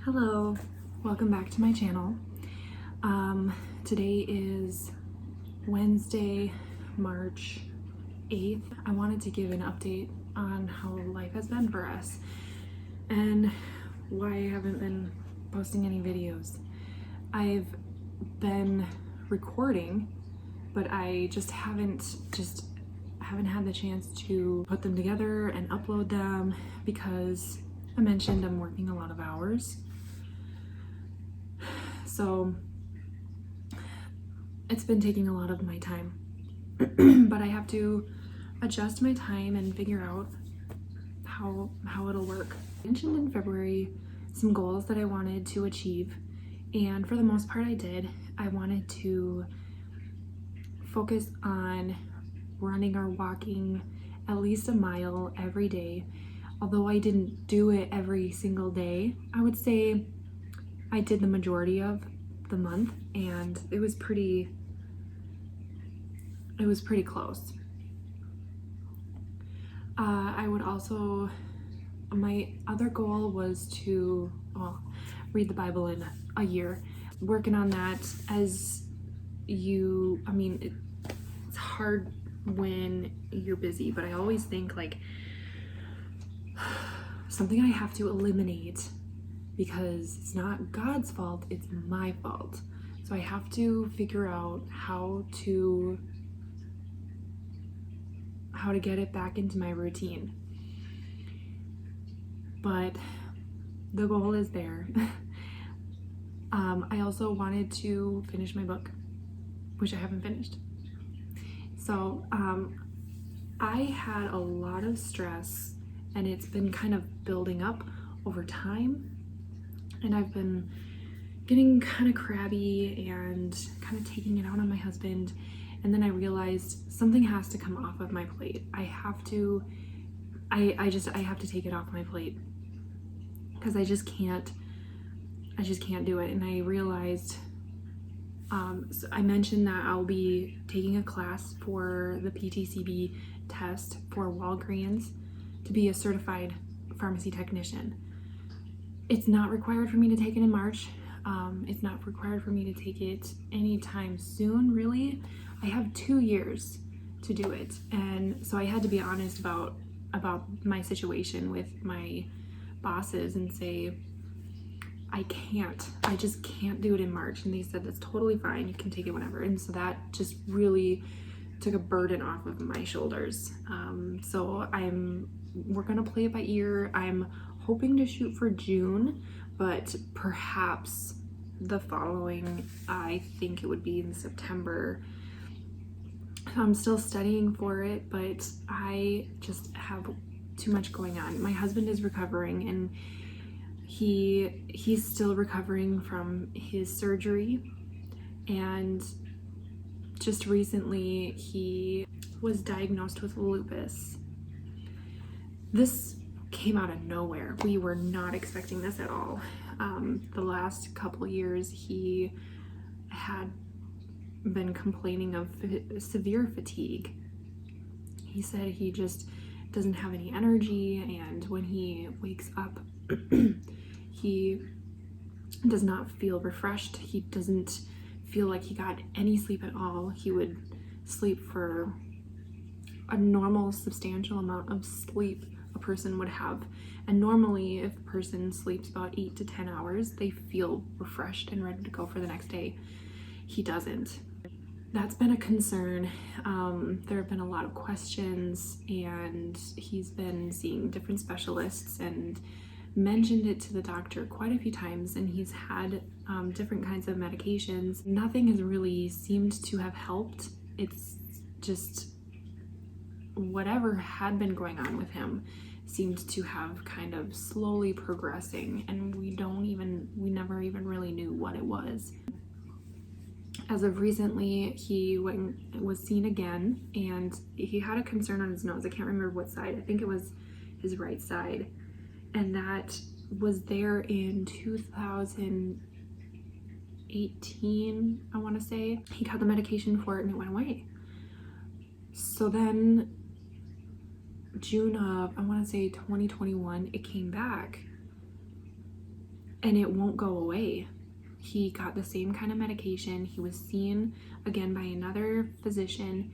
Hello, welcome back to my channel. Today is Wednesday, March 8th. I wanted to give an update on how life has been for us and why I haven't been posting any videos. I've been recording, but I just haven't had the chance to put them together and upload them because I mentioned I'm working a lot of hours. So it's been taking a lot of my time, but I have to adjust my time and figure out how it'll work. I mentioned in February some goals that I wanted to achieve, and for the most part I did. I wanted to focus on running or walking at least a mile every day. Although I didn't do it every single day, I would say I did the majority of the month, and it was pretty close. I would also, my other goal was to read the Bible in a year. Working on that. It's hard when you're busy, but I always think like something I have to eliminate because it's not God's fault, it's my fault. So I have to figure out how to get it back into my routine. But the goal is there. I also wanted to finish my book, which I haven't finished. So I had a lot of stress, and it's been kind of building up over time, and I've been getting kind of crabby and kind of taking it out on my husband. And then I realized something has to come off of my plate. I have to take it off my plate because I just can't do it. And I realized, so I mentioned that I'll be taking a class for the PTCB test for Walgreens to be a certified pharmacy technician. It's not required for me to take it in March. It's not required for me to take it anytime soon, really. I have 2 years to do it, and so I had to be honest about my situation with my bosses and say I just can't do it in March. And they said that's totally fine, you can take it whenever. And so that just really took a burden off of my shoulders. So we're gonna play it by ear. I'm hoping to shoot for June, but perhaps the following, I think it would be in September. I'm still studying for it, but I just have too much going on. My husband is recovering, and he's still recovering from his surgery, and just recently he was diagnosed with lupus. This came out of nowhere. We were not expecting this at all. The last couple years he had been complaining of severe fatigue. He said he just doesn't have any energy, and when he wakes up he does not feel refreshed. He doesn't feel like he got any sleep at all. He would sleep for a normal, substantial amount of sleep a person would have. And normally, if a person sleeps about 8 to 10 hours, they feel refreshed and ready to go for the next day. He doesn't. That's been a concern. There have been a lot of questions, and he's been seeing different specialists and mentioned it to the doctor quite a few times, and he's had different kinds of medications. Nothing has really seemed to have helped. It's just whatever had been going on with him seemed to have kind of slowly progressing, and we never even really knew what it was. As of recently, he was seen again, and he had a concern on his nose. I can't remember what side. I think it was his right side, and that was there in 2018, I want to say. He got the medication for it and it went away. So then June of, I want to say 2021, it came back. and it won't go away. He got the same kind of medication. He was seen again by another physician.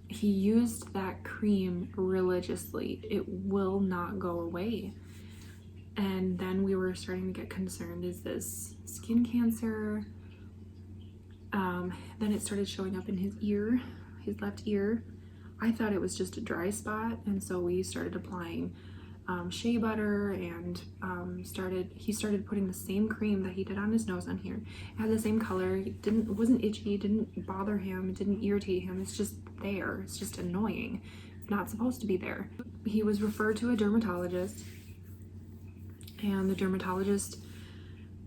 He used that cream religiously. It will not go away. And then we were starting to get concerned. Is this skin cancer? Then it started showing up in his ear, his left ear. I thought it was just a dry spot, and so we started applying shea butter, and he started putting the same cream that he did on his nose on here. It had the same color. It wasn't itchy, it didn't bother him, it didn't irritate him. It's just there. It's just annoying. It's not supposed to be there. He was referred to a dermatologist, and the dermatologist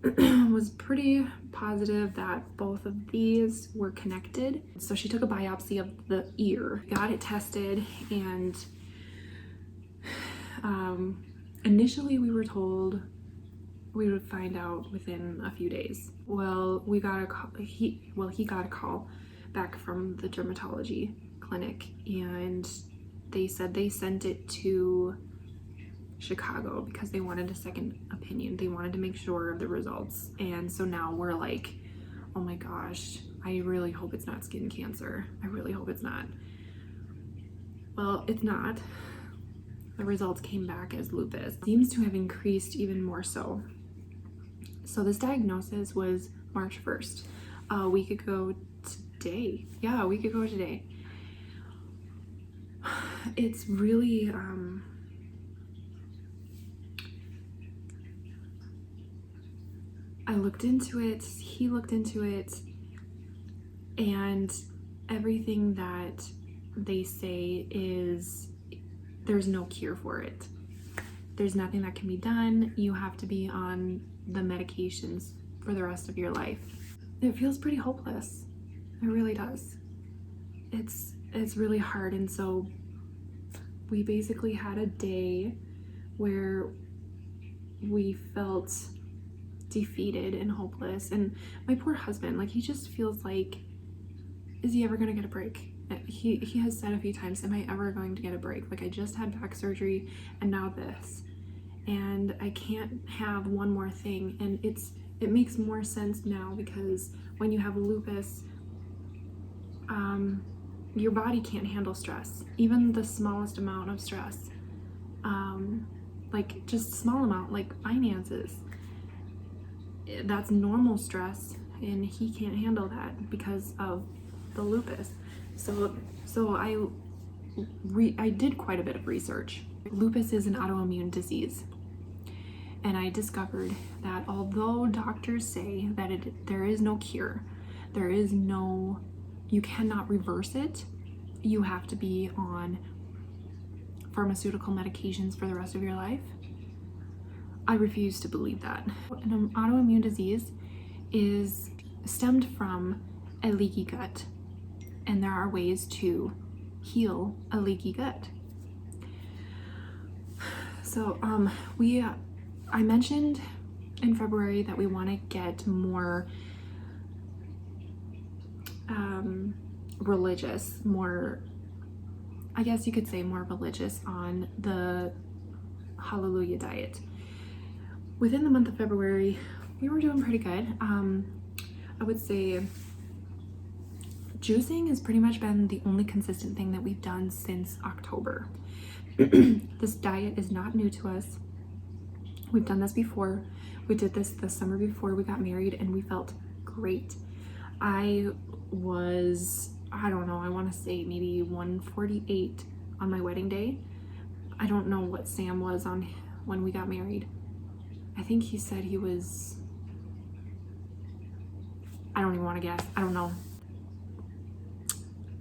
was pretty positive that both of these were connected. So she took a biopsy of the ear, got it tested, and initially we were told we would find out within a few days. Well, we got a call. He got a call back from the dermatology clinic, and they said they sent it to Chicago because they wanted a second opinion. They wanted to make sure of the results. And so now we're like, oh my gosh, I really hope it's not skin cancer. I really hope it's not. Well, it's not. The results came back as lupus. It seems to have increased even more so. So this diagnosis was March 1st. A week ago today. Yeah, a week ago today. It's really, I looked into it, he looked into it, and everything that they say is there's no cure for it. There's nothing that can be done. You have to be on the medications for the rest of your life. It feels pretty hopeless. It really does. It's really hard. And so we basically had a day where we felt defeated and hopeless. And my poor husband, like, he just feels like, is he ever gonna get a break? He has said a few times, am I ever going to get a break? Like, I just had back surgery and now this, and I can't have one more thing. And it makes more sense now, because when you have lupus, your body can't handle stress, even the smallest amount of stress, like just small amount, like finances. That's normal stress, and he can't handle that because of the lupus. So I did quite a bit of research. Lupus is an autoimmune disease, and I discovered that although doctors say that there is no cure, you cannot reverse it. You have to be on pharmaceutical medications for the rest of your life. I refuse to believe that. An autoimmune disease is stemmed from a leaky gut, and there are ways to heal a leaky gut. So I mentioned in February that we want to get more religious, I guess you could say more religious on the Hallelujah diet. Within the month of February, we were doing pretty good. I would say juicing has pretty much been the only consistent thing that we've done since October. This diet is not new to us. We've done this before. We did this the summer before we got married, and we felt great. I want to say maybe 148 on my wedding day. I don't know what Sam was on when we got married. I think he said he was, I don't even want to guess. I don't know.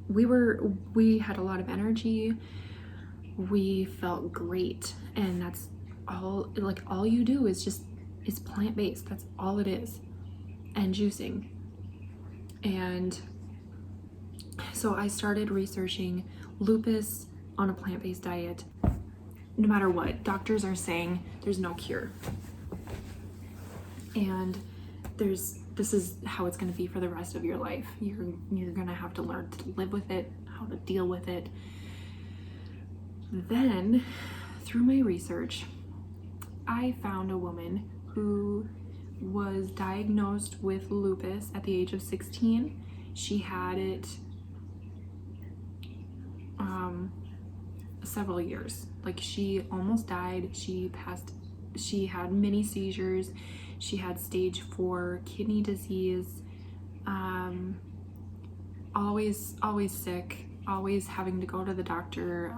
We had a lot of energy. We felt great, and that's all. Like, all you do is plant-based. That's all it is, and juicing. And so I started researching lupus on a plant-based diet. No matter what, doctors are saying there's no cure, and this is how it's going to be for the rest of your life. You're going to have to learn to live with it, how to deal with it. Then, through my research, I found a woman was diagnosed with lupus at the age of 16. She had it several years. Like, she almost died. She had many seizures. She had stage 4 kidney disease. Always sick, always having to go to the doctor.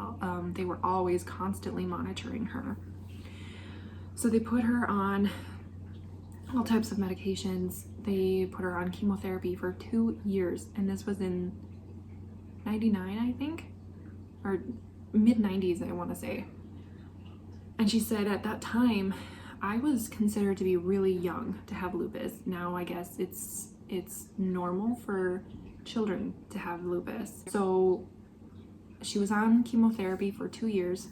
They were always constantly monitoring her. So they put her on all types of medications. They put her on chemotherapy for 2 years, and this was in 99, I think, or mid-90s, I want to say. And she said at that time, I was considered to be really young to have lupus. Now I guess it's normal for children to have lupus. So she was on chemotherapy for 2 years,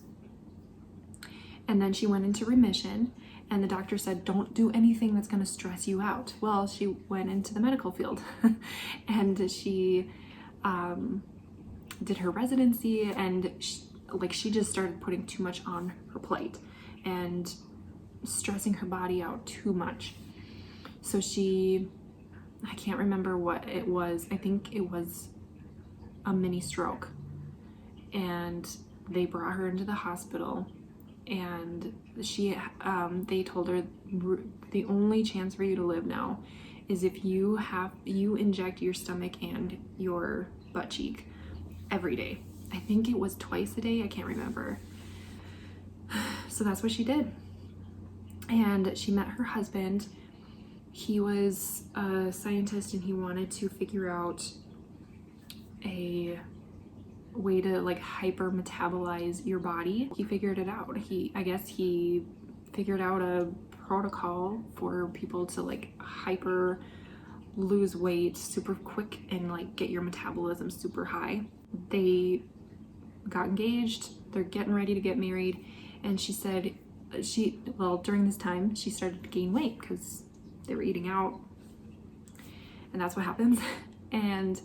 and then she went into remission, and the doctor said, don't do anything that's going to stress you out. Well, she went into the medical field and she did her residency, and she just started putting too much on her plate and stressing her body out too much. So I can't remember what it was. I think it was a mini stroke, and they brought her into the hospital, and they told her the only chance for you to live now is if you inject your stomach and your butt cheek every day. I think it was twice a day, I can't remember. So that's what she did. And she met her husband. He was a scientist, and he wanted to figure out a way to hyper metabolize your body. He figured it out. I guess he figured out a protocol for people to hyper lose weight super quick and get your metabolism super high. They got engaged. They're getting ready to get married, and she said during this time she started to gain weight because they were eating out, and that's what happens. And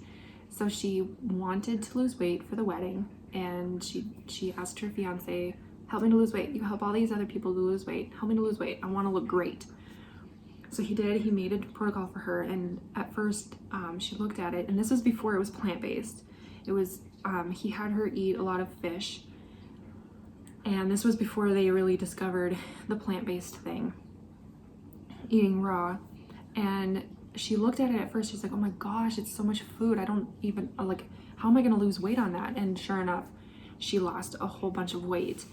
so she wanted to lose weight for the wedding, and she asked her fiance, help me to lose weight. You help all these other people to lose weight. Help me to lose weight. I want to look great. So he did. He made a protocol for her, and at first she looked at it, and this was before it was plant-based. It was he had her eat a lot of fish, and this was before they really discovered the plant-based thing, eating raw. And she looked at it at first, she's like, oh my gosh, it's so much food. I don't even, how am I gonna lose weight on that? And sure enough, she lost a whole bunch of weight.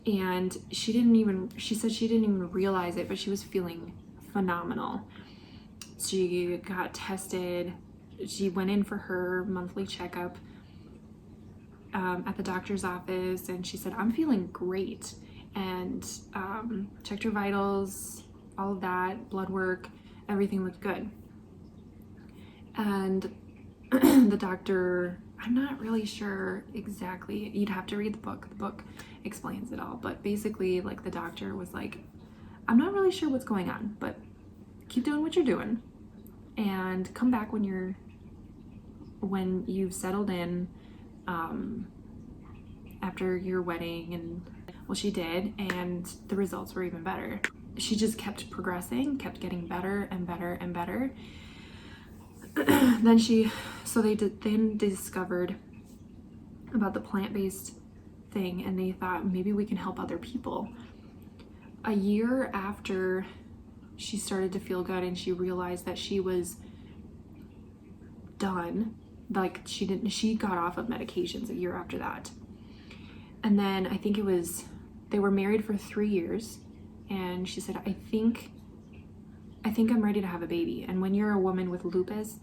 And she said she didn't even realize it, but she was feeling phenomenal. She got tested. She went in for her monthly checkup at the doctor's office, and she said, I'm feeling great. And checked her vitals, all of that, blood work, everything looked good. And the doctor, I'm not really sure exactly, you'd have to read the book. The book explains it all, but basically the doctor was like, I'm not really sure what's going on, but keep doing what you're doing and come back when you've settled in after your wedding. And well, she did, and the results were even better. She just kept progressing, kept getting better and better and better. Then they discovered about the plant-based thing, and they thought maybe we can help other people. A year after she started to feel good and she realized that she was done, she got off of medications a year after that. And then I think they were married for 3 years, and she said, I think I'm ready to have a baby. And when you're a woman with lupus,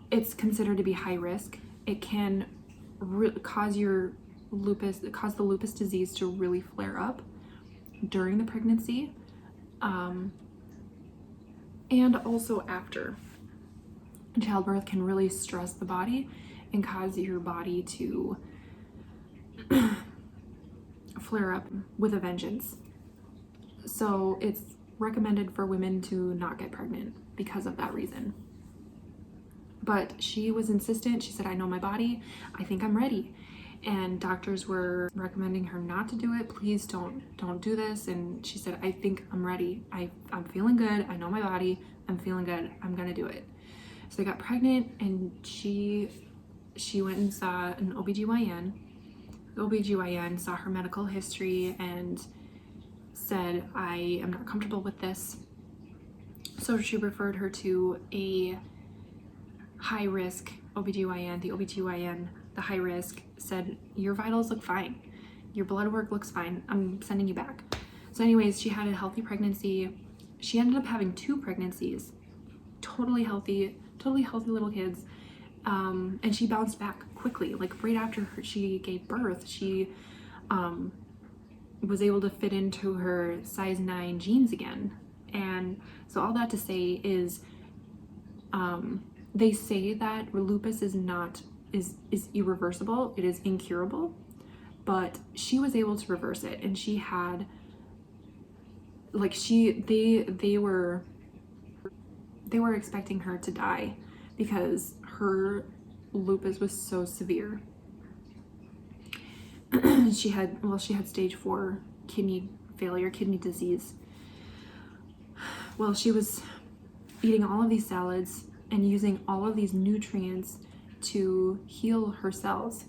it's considered to be high risk. It can cause the lupus disease to really flare up during the pregnancy, and also after. Childbirth can really stress the body and cause your body to flare up with a vengeance. So it's recommended for women to not get pregnant because of that reason. But she was insistent. She said, I know my body. I think I'm ready. and doctors were recommending her not to do it. Please don't do this. And she said, I think I'm ready. I'm feeling good. I know my body. I'm feeling good. I'm gonna do it. So they got pregnant, and she went and saw an OBGYN. The OBGYN saw her medical history and said, I am not comfortable with this. So she referred her to a high risk OBGYN. The OBGYN, the high risk, said, your vitals look fine. Your blood work looks fine. I'm sending you back. So anyways, she had a healthy pregnancy. She ended up having 2 pregnancies, totally healthy little kids. And she bounced back quickly. Like right after she gave birth, she was able to fit into her size 9 jeans again. And so all that to say is, they say that lupus is irreversible. It is incurable, but she was able to reverse it. And she had, like, they were expecting her to die because her lupus was so severe. she had stage 4 kidney failure, kidney disease. Well, she was eating all of these salads and using all of these nutrients to heal her cells.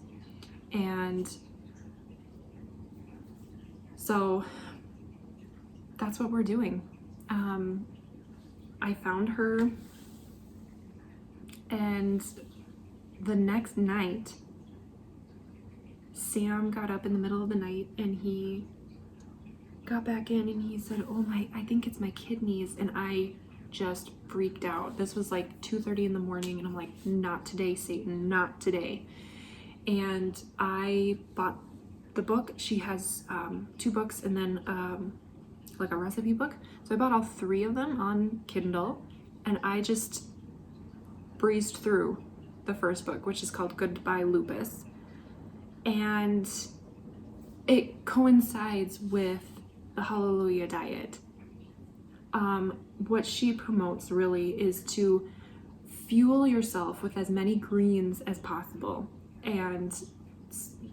And so that's what we're doing. I found her, and the next night, Sam got up in the middle of the night and he got back in and he said, I think it's my kidneys. And I just freaked out. This was like 2:30 in the morning, and I'm like, not today, Satan, not today. And I bought the book. She has 2 books and then like a recipe book. So I bought all 3 of them on Kindle, and I just breezed through the first book, which is called Goodbye Lupus. And it coincides with the Hallelujah Diet. What she promotes really is to fuel yourself with as many greens as possible and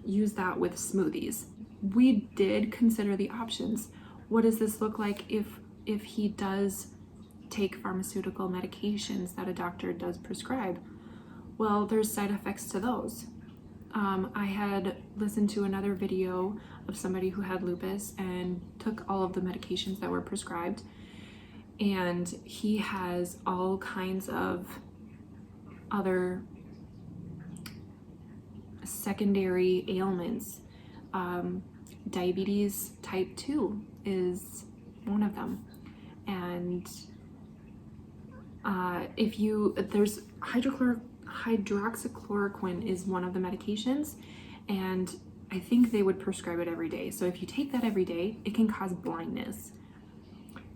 use that with smoothies. We did consider the options. What does this look like if he does take pharmaceutical medications that a doctor does prescribe? Well, there's side effects to those. I had listened to another video of somebody who had lupus and took all of the medications that were prescribed, and he has all kinds of other secondary ailments. Diabetes type 2 is one of them. And there's hydroxychloroquine is one of the medications, and I think they would prescribe it every day. So if you take that every day, it can cause blindness.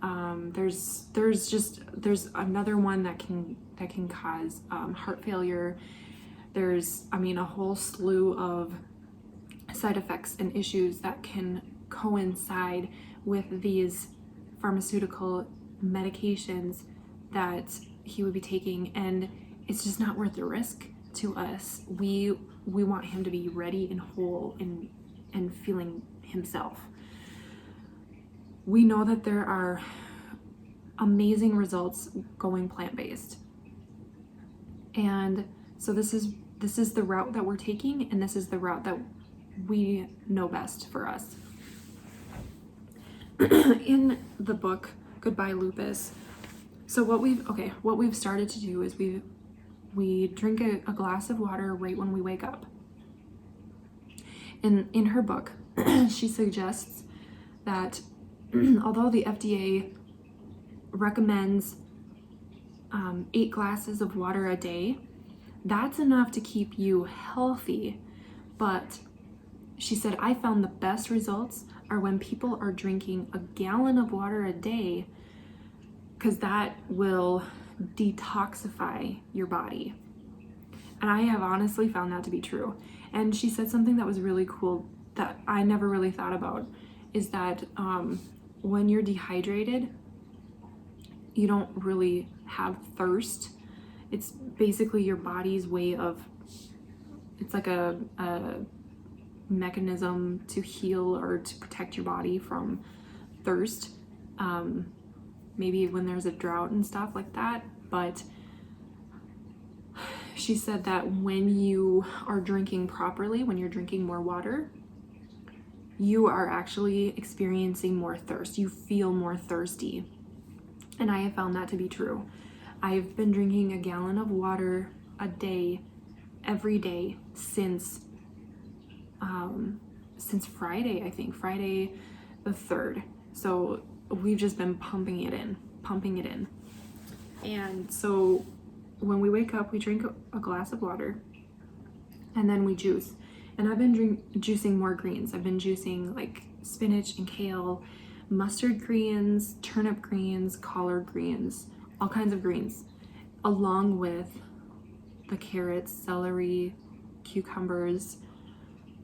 There's another one that can cause heart failure. There's, a whole slew of side effects and issues that can coincide with these pharmaceutical medications that he would be taking, and it's just not worth the risk to us. We want him to be ready and whole and feeling himself. We know that there are amazing results going plant-based, and so this is the route that we're taking, and this is the route that we know best for us. In the book Goodbye Lupus, so what we've started to do is we drink a glass of water right when we wake up. And in her book, she suggests that although the FDA recommends 8 glasses of water a day, that's enough to keep you healthy. But she said, I found the best results are when people are drinking a gallon of water a day, because that will detoxify your body. And I have honestly found that to be true. And she said something that was really cool that I never really thought about, is that when you're dehydrated, you don't really have thirst. It's basically your body's way of, it's like a mechanism to heal or to protect your body from thirst. Maybe when there's a drought and stuff like that. But she said that when you are drinking properly, when you're drinking more water, you are actually experiencing more thirst. You feel more thirsty. And I have found that to be true. I've been drinking a gallon of water a day, every day since Friday, I think, Friday the 3rd. So we've just been pumping it in. And so when we wake up, we drink a glass of water and then we juice. And I've been juicing more greens. I've been juicing like spinach and kale, mustard greens, turnip greens, collard greens, all kinds of greens, along with the carrots, celery, cucumbers,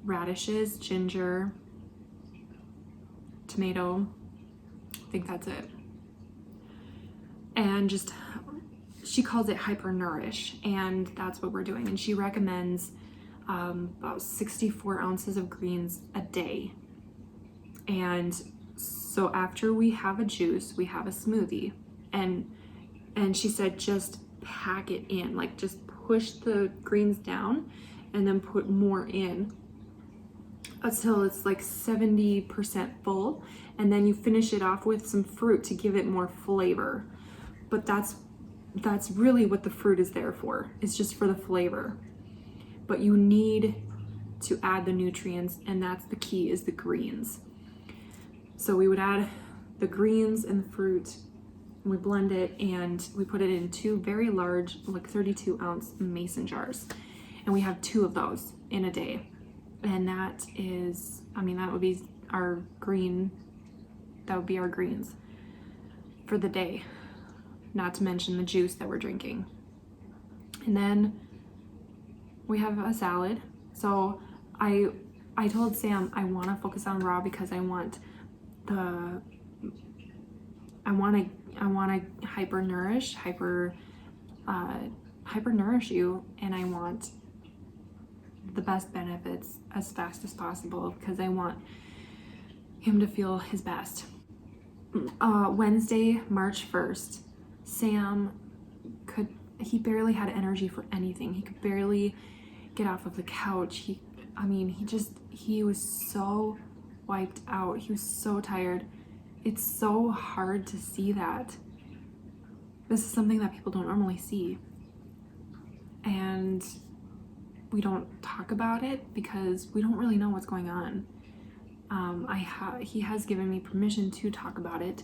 radishes, ginger, tomato. I think that's it. And just, she calls it Hypernourish, and that's what we're doing. And she recommends about 64 ounces of greens a day. And so after we have a juice, we have a smoothie, and she said just pack it in, like just push the greens down and then put more in until it's like 70% full, and then you finish it off with some fruit to give it more flavor. But that's really what the fruit is there for. It's just for the flavor. But you need to add the nutrients, and that's the key, is the greens. So we would add the greens and the fruit, and we blend it, and we put it in 2 very large, like 32 ounce mason jars. And we have 2 of those in a day. And that is, that would be our greens for the day, not to mention the juice that we're drinking. And then we have a salad. So I told Sam I want to focus on raw because I want to hypernourish you, and I want the best benefits as fast as possible because I want him to feel his best. Wednesday, March 1st, Sam he barely had energy for anything. He could barely get off of the couch. He was so wiped out. He was so tired. It's so hard to see that. This is something that people don't normally see. And we don't talk about it because we don't really know what's going on. He has given me permission to talk about it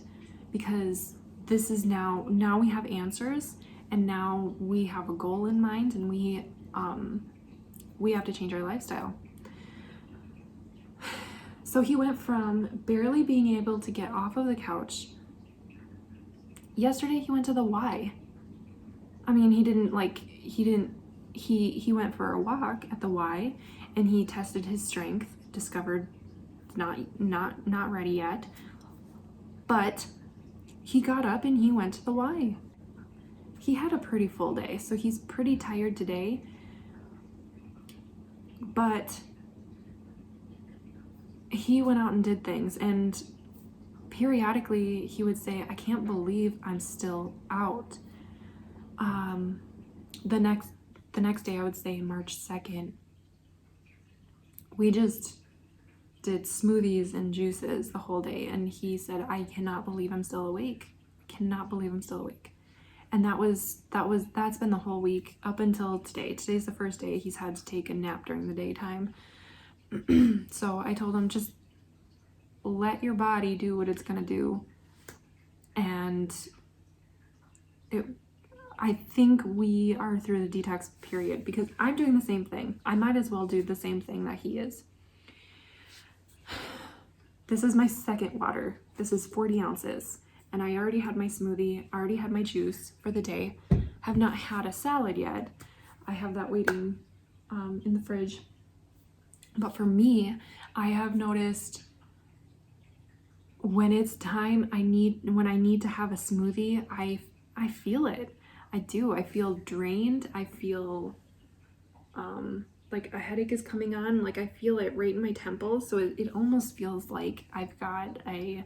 because this is now we have answers, and now we have a goal in mind, and we have to change our lifestyle. So he went from barely being able to get off of the couch. Yesterday he went to the Y. He went for a walk at the Y, and he tested his strength, discovered not ready yet. But he got up and he went to the Y. He had a pretty full day, so he's pretty tired today. But he went out and did things, and periodically he would say, I can't believe I'm still out. The next day, I would say March 2nd, we just did smoothies and juices the whole day, and he said, I cannot believe I'm still awake. And that's been the whole week up until today. Today's the first day he's had to take a nap during the daytime. So I told him, just let your body do what it's gonna do. And I think we are through the detox period because I'm doing the same thing. I might as well do the same thing that he is. This is my second water. This is 40 ounces. And I already had my smoothie, already had my juice for the day. Have not had a salad yet. I have that waiting in the fridge. But for me, I have noticed when it's time, when I need to have a smoothie, I feel it. I do. I feel drained. I feel like a headache is coming on. Like I feel it right in my temples. So it almost feels like I've got a,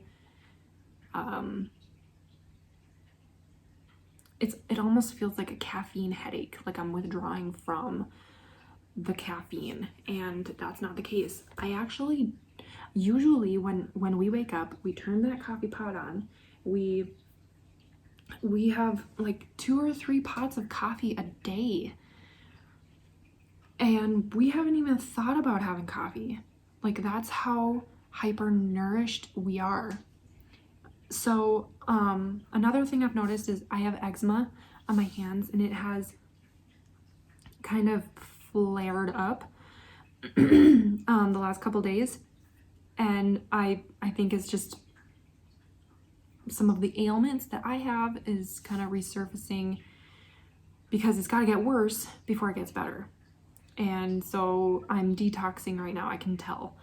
it almost feels like a caffeine headache. Like I'm withdrawing from the caffeine, and that's not the case. I actually, usually when we wake up, we turn that coffee pot on. We have like 2 or 3 pots of coffee a day. And we haven't even thought about having coffee. Like that's how hyper nourished we are. So another thing I've noticed is I have eczema on my hands, and it has kind of flared up the last couple days. And I think it's just some of the ailments that I have is kind of resurfacing, because it's got to get worse before it gets better. And so I'm detoxing right now. I can tell.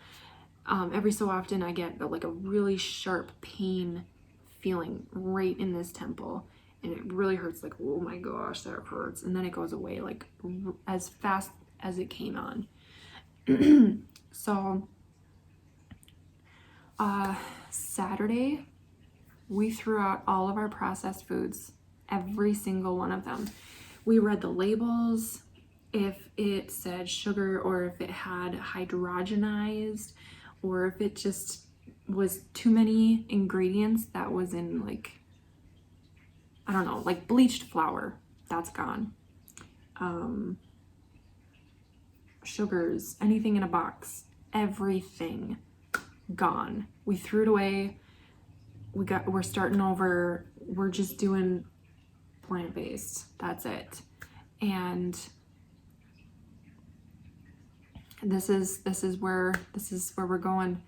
Every so often I get like a really sharp pain feeling right in this temple, and it really hurts. Like, oh my gosh, that hurts. And then it goes away like as fast as it came on. So Saturday, we threw out all of our processed foods, every single one of them. We read the labels, if it said sugar, or if it had hydrogenized, or if it just was too many ingredients that was in, like, I don't know, like bleached flour, that's gone. Sugars, anything in a box, everything gone. We threw it away. We're starting over. We're just doing plant-based. That's it. And this is where we're going.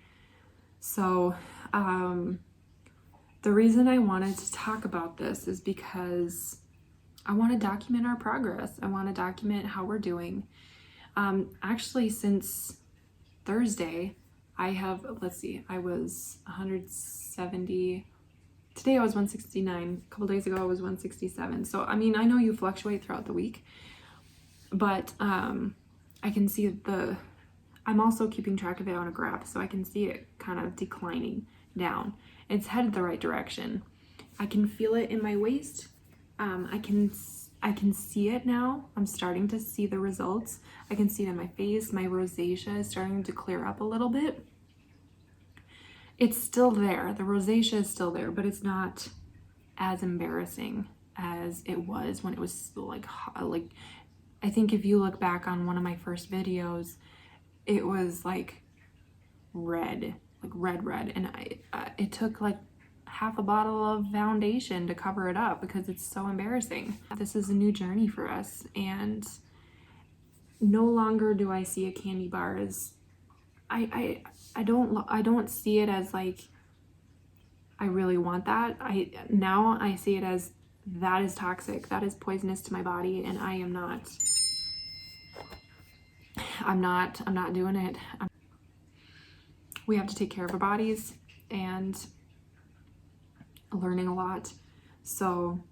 So the reason I wanted to talk about this is because I want to document our progress. I want to document how we're doing. Actually, since Thursday, I have, let's see, I was 170. Today I was 169. A couple days ago I was 167. So, I mean, I know you fluctuate throughout the week, but I can see I'm also keeping track of it on a graph, so I can see it kind of declining down. It's headed the right direction. I can feel it in my waist. I can see it now. I'm starting to see the results. I can see it in my face. My rosacea is starting to clear up a little bit. It's still there. The rosacea is still there, but it's not as embarrassing as it was when it was like I think if you look back on one of my first videos, it was like red, and it took like half a bottle of foundation to cover it up because it's so embarrassing. This is a new journey for us, and no longer do I see a candy bar as I don't see it as like I really want that. Now I see it as that is toxic, that is poisonous to my body, and I'm not doing it. We have to take care of our bodies, and learning a lot. So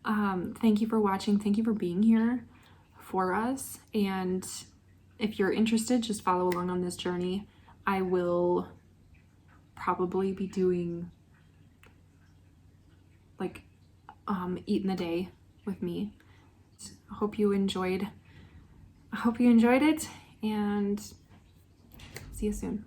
thank you for watching. Thank you for being here for us. And if you're interested, just follow along on this journey. I will probably be doing like eat in the day with me. I hope you enjoyed it, and see you soon.